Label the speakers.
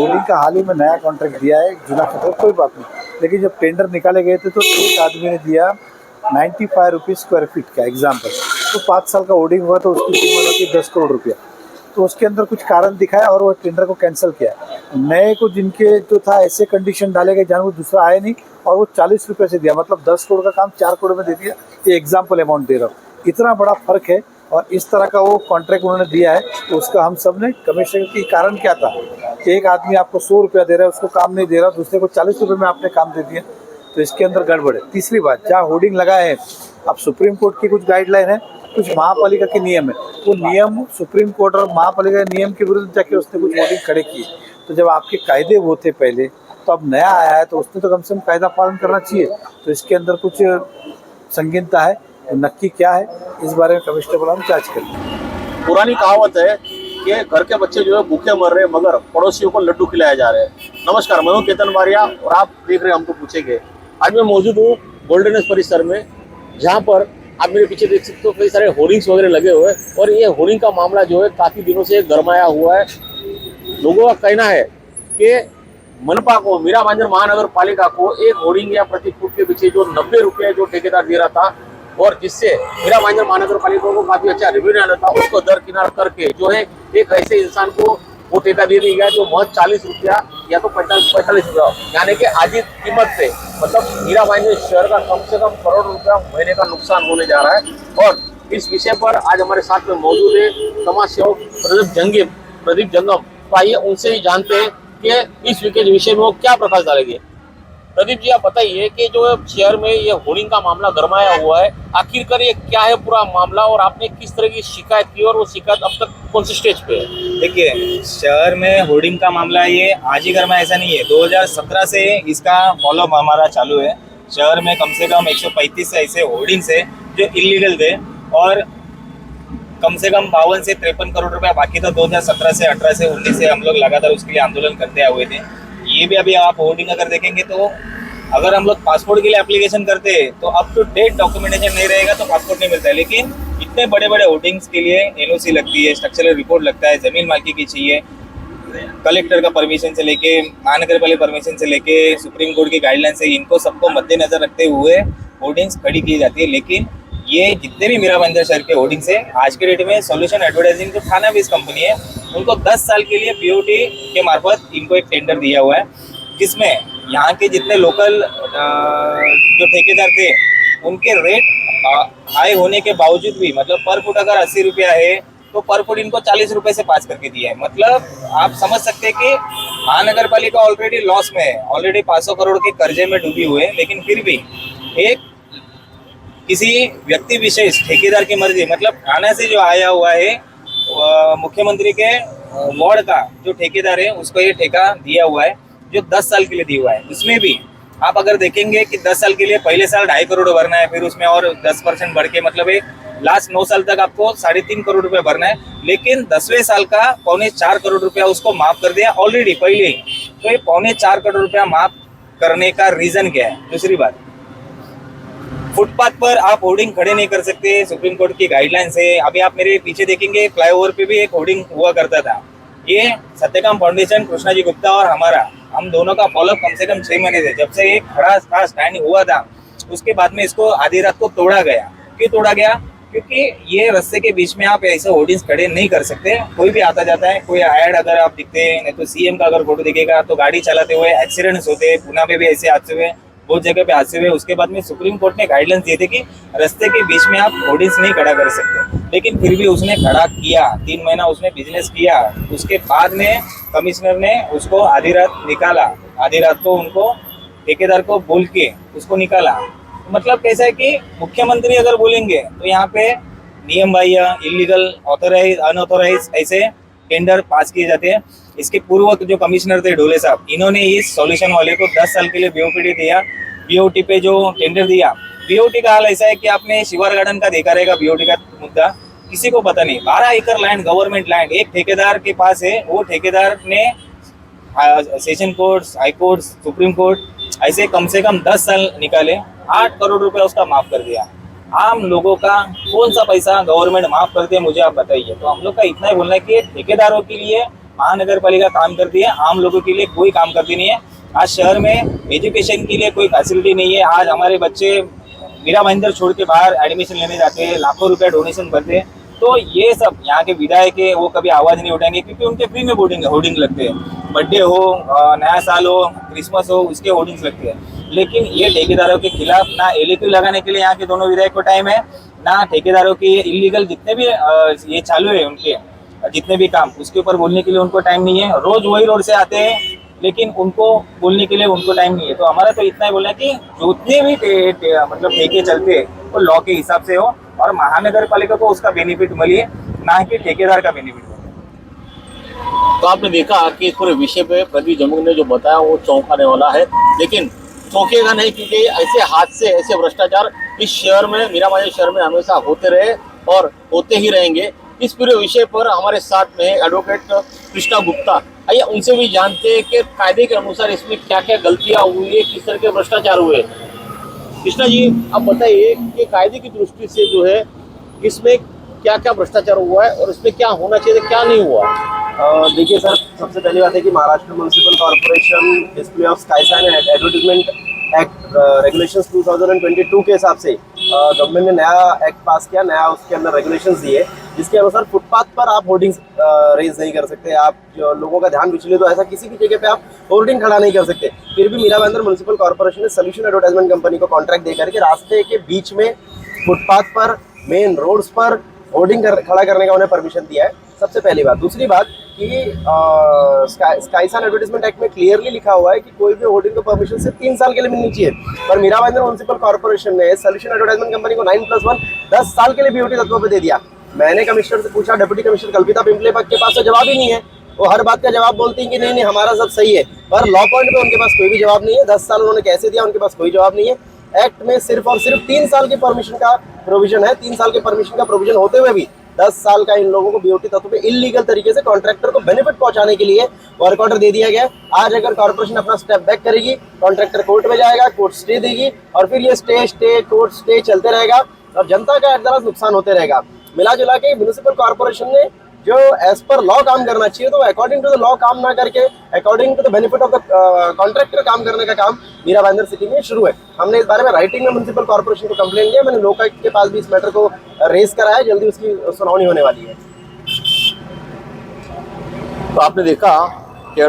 Speaker 1: Hoarding का हाल ही में नया कॉन्ट्रैक्ट दिया है, जुना कॉन्ट्रैक्ट कोई बात नहीं, लेकिन जब टेंडर निकाले गए थे तो एक आदमी ने दिया 95 रुपीज़ स्क्वायर फीट का एग्जाम्पल, तो 5 साल का होर्डिंग हुआ तो उसकी कीमत होती 10 करोड़ रुपया। तो उसके अंदर कुछ कारण दिखाया और वो टेंडर को कैंसिल किया। नए को जिनके जो था ऐसे कंडीशन डाले गए जहाँ वो दूसरा आए नहीं, और वो 40 रुपये से दिया, मतलब 10 करोड़ का काम 4 करोड़ में दे दिया। ये एग्जाम्पल अमाउंट दे रहा हूँ, इतना बड़ा फर्क है। और इस तरह का वो कॉन्ट्रैक्ट उन्होंने दिया है, तो उसका हम सब ने कमीशन की कारण क्या था कि एक आदमी आपको 100 रुपया दे रहा है, उसको काम नहीं दे रहा, दूसरे को 40 रुपये में आपने काम दे दिया, तो इसके अंदर गड़बड़ है। तीसरी बात, जहाँ होर्डिंग लगा है, अब सुप्रीम कोर्ट की कुछ गाइडलाइन है, कुछ महापालिका के नियम है, वो नियम सुप्रीम कोर्ट और महापालिका के नियम के विरुद्ध जाके उसने कुछ होर्डिंग खड़े किए। तो जब आपके कायदे वो थे पहले, तो अब नया आया है तो उसने तो कम से कम कायदा पालन करना चाहिए। तो इसके अंदर कुछ संगीनता है, तो नक्की क्या है इस बारे में कमिश्नर बोला हम जांच करेंगे।
Speaker 2: पुरानी कहावत है कि घर के बच्चे जो है भूखे मर रहे हैं मगर पड़ोसियों को लड्डू खिलाए जा रहे हैं। नमस्कार, मैं हूं केतन बारिया और आप देख रहे हैं हमको पूछेंगे। आज मैं मौजूद हूँ गोल्डन एज परिसर में, जहाँ पर आप मेरे पीछे देख सकते हो कई सारे होर्डिंग्स वगैरह लगे हुए हैं और ये होर्डिंग का मामला जो है काफी दिनों से गरमाया हुआ है। लोगों का कहना है कि मनपा को, मीरा भाईंदर महानगर पालिका को एक होर्डिंग या प्रति फुट के पीछे जो 90 रुपये जो ठेकेदार दे रहा था और जिससे मीरा भाईंदर महानगर पालिका को काफी अच्छा रेवेन्यू आना था, उसको दरकिनार करके जो है एक ऐसे इंसान को वो ठेका दे दी गया जो महज 40 रुपया या तो 45 रुपया, यानी कि आधी कीमत से, मतलब मीरा भाईंदर शहर का कम से कम करोड़ रुपया महीने का नुकसान होने जा रहा है। और इस विषय पर आज हमारे साथ में मौजूद है समाज सेवक प्रदीप जंगम। तो आइए उनसे ही जानते हैं कि इस विषय में वो क्या प्रकाश डालेंगे। प्रदीप जी, आप बताइए कि जो शहर में ये होर्डिंग का मामला गरमाया हुआ है, आखिरकार ये क्या है पूरा मामला और आपने किस तरह की शिकायत की और वो शिकायत अब तक कौन से स्टेज पे है?
Speaker 3: देखिए, शहर में होर्डिंग का मामला ये आज ही गरमा ऐसा नहीं है, 2017 से इसका फॉलोअप हमारा चालू है। शहर में कम से कम 135 ऐसे होर्डिंग्स है जो इलीगल थे और कम से कम 52 से 53 करोड़ रुपया बाकी था। 2017 से 18 से 19 से हम लोग लगातार उसके लिए आंदोलन करते हुए थे। ये भी अभी आप होर्डिंग अगर देखेंगे तो अगर हम लोग पासपोर्ट के लिए एप्लीकेशन करते हैं तो अप टू डेट डॉक्यूमेंटेशन नहीं रहेगा तो पासपोर्ट नहीं मिलता है, लेकिन इतने बड़े बड़े होर्डिंग्स के लिए एनओसी लगती है, स्ट्रक्चरल रिपोर्ट लगता है, जमीन मालिकी की चाहिए, कलेक्टर का परमिशन से लेके महानगर पालिका परमिशन से लेके सुप्रीम कोर्ट की गाइडलाइन से, इनको सबको मद्देनजर रखते हुए होर्डिंग्स खड़ी की जाती है। लेकिन ये जितने भी मीरा भाईंदर शहर के होर्डिंग्स है, आज के डेट में सॉल्यूशन एडवर्टाइजिंग जो थाना बेस्ड कंपनी है, उनको 10 साल के लिए पीओटी के मार्फत इनको एक टेंडर दिया हुआ है, जिसमें यहाँ के जितने लोकल जो ठेकेदार थे उनके रेट हाई होने के बावजूद भी, मतलब पर फुट अगर 80 रुपया है तो पर फुट इनको 40 रुपये से पास करके दिया है। मतलब आप समझ सकते हैं कि महानगर पालिका ऑलरेडी लॉस में है, ऑलरेडी 500 करोड़ के कर्जे में डूबी हुई है, लेकिन फिर भी एक किसी व्यक्ति विशेष ठेकेदार की मर्जी, मतलब थाना से जो आया हुआ है मुख्यमंत्री के वार्ड का जो ठेकेदार है उसको ये ठेका दिया हुआ है जो 10 साल के लिए दिया हुआ है। उसमें भी आप अगर देखेंगे कि 10 साल के लिए पहले साल 2.5 करोड़ भरना है, फिर उसमें और 10% बढ़ के मतलब एक लास्ट 9 साल तक आपको 3.5 करोड़ रुपए भरना है, लेकिन 10वें साल का 3.25 करोड़ रुपया उसको माफ कर दिया ऑलरेडी पहले ही। तो ये 3.25 करोड़ रुपया माफ करने का रीजन क्या है? दूसरी बात, फुटपाथ पर आप होर्डिंग खड़े नहीं कर सकते, सुप्रीम कोर्ट की गाइडलाइन है। अभी आप मेरे पीछे देखेंगे फ्लाईओवर पे भी एक होर्डिंग हुआ करता था। ये सत्यकाम फाउंडेशन, कृष्णा जी गुप्ता और हमारा, हम दोनों का फॉलोअप कम से कम 6 महीने से, जब से एक खड़ा था स्टैंड हुआ था, उसके बाद में इसको आधी रात को तोड़ा गया। क्यों तोड़ा गया? क्योंकि ये रास्ते के बीच में आप ऐसे होर्डिंग्स खड़े नहीं कर सकते। कोई भी आता जाता है, कोई ऐड अगर आप दिखते हैं, नहीं तो सीएम का अगर फोटो दिखेगा तो गाड़ी चलाते हुए एक्सीडेंट्स होते हैं। पुणे में भी ऐसे हादसे हुए, बहुत जगह पे हादसे हुए। उसके बाद में सुप्रीम कोर्ट ने गाइडलाइंस दिए थे कि रास्ते के बीच में आप होर्डिंग्स नहीं खड़ा कर सकते, लेकिन फिर भी उसने खड़ा किया। 3 महीना उसने बिजनेस किया। उसके बाद में कमिश्नर ने उसको आधी रात निकाला, आधी रात को उनको ठेकेदार को बोल के उसको निकाला। मतलब कैसा है कि मुख्यमंत्री अगर बोलेंगे तो यहाँ पे नियम बाह्य, इलीगल, ऑथोराइज, अनऑथोराइज ऐसे टेंडर पास किए जाते हैं। इसके पूर्व जो कमिश्नर थे ढोले साहब, इन्होंने इस सॉल्यूशन वाले को 10 साल के लिए बीओपी दिया। बीओटी पे जो टेंडर दिया, बीओटी का हाल ऐसा है कि आपने शिवार गार्डन का देखा रहेगा। बीओटी का मुद्दा किसी को पता नहीं। 12 एकड़ लैंड, गवर्नमेंट लैंड एक ठेकेदार के पास है। वो ठेकेदार ने session court, high court, supreme court ऐसे कम से कम 10 साल निकाले, 8 करोड़ रुपया उसका माफ कर दिया। आम लोगों का कौन सा पैसा गवर्नमेंट माफ करती है, मुझे आप बताइए। तो हम लोग का इतना ही बोलना है कि ठेकेदारों के लिए महानगर पालिका काम करती है, आम लोगों के लिए कोई काम करती नहीं है। आज शहर में एजुकेशन के लिए कोई फैसिलिटी नहीं है। आज हमारे बच्चे मीरा भाईंदर छोड़ के बाहर एडमिशन लेने जाते हैं, लाखों रुपए डोनेशन भरते हैं। तो ये सब यहाँ के विधायक है वो कभी आवाज नहीं उठाएंगे, क्योंकि उनके फ्री में होर्डिंग लगते हैं। बर्थडे हो, नया साल हो, क्रिसमस हो, उसके होर्डिंग्स लगते हैं। लेकिन ये ठेकेदारों के खिलाफ ना एलईक्यू लगाने के लिए यहाँ के दोनों विधायक को टाइम है, ना ठेकेदारों की इलीगल जितने भी ये चालू है उनके जितने भी काम, उसके ऊपर बोलने के लिए उनको टाइम नहीं है। रोज वही रोड से आते हैं, लेकिन उनको बोलने के लिए उनको टाइम नहीं है। तो हमारा तो इतना ही बोलना है कि जितने भी मतलब ठेके चलते हैं वो लॉ के हिसाब से हो और महानगर पालिका को उसका बेनिफिट मिले, ना कि ठेकेदार का बेनिफिट मिले।
Speaker 2: तो आपने देखा कि इस पूरे विषय पे प्रदीप जमुन ने जो बताया वो चौंकाने वाला है, लेकिन चौंकेगा नहीं, क्योंकि ऐसे हादसे, ऐसे भ्रष्टाचार इस शहर में, मीराबाई शहर में हमेशा होते रहे और होते ही रहेंगे। इस पूरे विषय पर हमारे साथ में एडवोकेट कृष्णा गुप्ता, आइए उनसे भी जानते हैं कि कायदे के अनुसार इसमें क्या क्या गलतियां हुई है, किस तरह के भ्रष्टाचार हुए। कृष्णा जी, आप बताइए कि कायदे की दृष्टि से जो है इसमें क्या क्या भ्रष्टाचार हुआ है और इसमें क्या होना चाहिए, क्या नहीं हुआ।
Speaker 4: देखिए सर, सबसे पहली बात है कि Maharashtra municipal corporation display of sky sign and advertisement act regulations 2022 के हिसाब से गवर्नमेंट ने नया एक्ट पास किया, नया उसके अंदर रेगुलेशंस दिए, जिसके अनुसार फुटपाथ पर आप होर्डिंग्स रेज नहीं कर सकते। आप जो लोगों का ध्यान विचलित हो, ऐसा किसी भी जगह पे आप होर्डिंग खड़ा नहीं कर सकते। फिर भी मीरा भाईंदर म्युनिसिपल कॉर्पोरेशन ने सोल्यूशन एडवर्टाइजमेंट कंपनी को कॉन्ट्रैक्ट देकर के रास्ते के बीच में फुटपाथ पर, मेन रोड्स पर होर्डिंग खड़ा करने का उन्हें परमिशन दिया है। सबसे पहली बात। दूसरी बात कि स्काई साइन एडवर्टाइजमेंट एक्ट में क्लियरली लिखा हुआ है कि कोई भी होर्डिंग को परमिशन सिर्फ 3 साल के लिए मिलनी चाहिए, पर मीरा भाईंदर म्युनिसिपल कॉर्पोरेशन ने सोल्यूशन एडवर्टाइजमेंट कंपनी को 9+1 10 साल के लिए बीओटी तत्वों पे दे दिया। मैंने कमिश्नर से पूछा, डिप्टी कमिश्नर कल्पिता पिंपले के पास तो जवाब ही नहीं है। वो हर बात का जवाब बोलती हैं कि नहीं नहीं हमारा सब सही है, पर लॉ पॉइंट पे उनके पास कोई भी जवाब नहीं है। 10 साल उन्होंने कैसे दिया, उनके पास कोई जवाब नहीं है। एक्ट में सिर्फ और सिर्फ 3 साल के परमिशन का प्रोविजन है। 3 साल के परमिशन का प्रोविजन होते हुए भी 10 साल का इन लोगों को बीओटी तत्व पे इलीगल तरीके से कॉन्ट्रैक्टर को बेनिफिट पहुंचाने के लिए वर्क ऑर्डर दे दिया गया। आज अगर कॉर्पोरेशन अपना स्टेप बैक करेगी, कॉन्ट्रैक्टर कोर्ट में जाएगा, कोर्ट स्टे देगी और फिर ये स्टे कोर्ट स्टे चलते रहेगा और जनता का एकदम नुकसान होते रहेगा। मिला जुला के म्युनिसिपल कॉर्पोरेशन ने जो एज पर लॉ काम करना चाहिए, तो अकॉर्डिंग टू द लॉ काम ना करके according to the benefit of the contractor काम करने का काम मीरा भाईंदर सिटी में शुरू है। हमने इस बारे में राइटिंग में म्युनिसिपल कॉर्पोरेशन को कंप्लेन किया। मैंने लोकायुक्त के पास भी इस मैटर को रेज करा है, जल्दी उसकी सुनवाई होने वाली है।
Speaker 2: तो आपने देखा कि